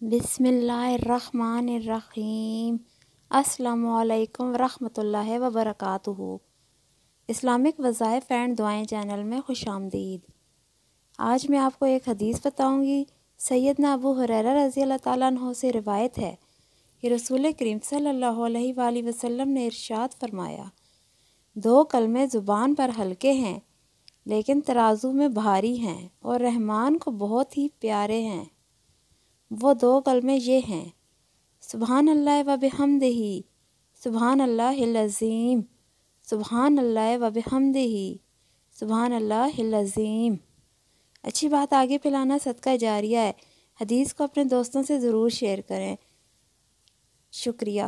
بسم اللہ الرحمن الرحیم۔ السلام علیکم ورحمۃ اللہ وبرکاتہ۔ اسلامک وظائف اینڈ دعائیں چینل میں خوش آمدید۔ آج میں آپ کو ایک حدیث بتاؤں گی۔ سیدنا ابو ہریرہ رضی اللہ تعالیٰ عنہ سے روایت ہے کہ رسول کریم صلی اللہ علیہ وآلہ وسلم نے ارشاد فرمایا، دو کلمے زبان پر ہلکے ہیں لیکن ترازو میں بھاری ہیں اور رحمان کو بہت ہی پیارے ہیں۔ وہ دو کلمے یہ ہیں، سبحان اللہ و بحمدہ، سبحان اللہ العظیم، سبحان اللہ و بحمدہ، سبحان اللہ العظیم۔ اچھی بات آگے پھیلانا صدقہ جاریہ ہے۔ حدیث کو اپنے دوستوں سے ضرور شیئر کریں۔ شکریہ۔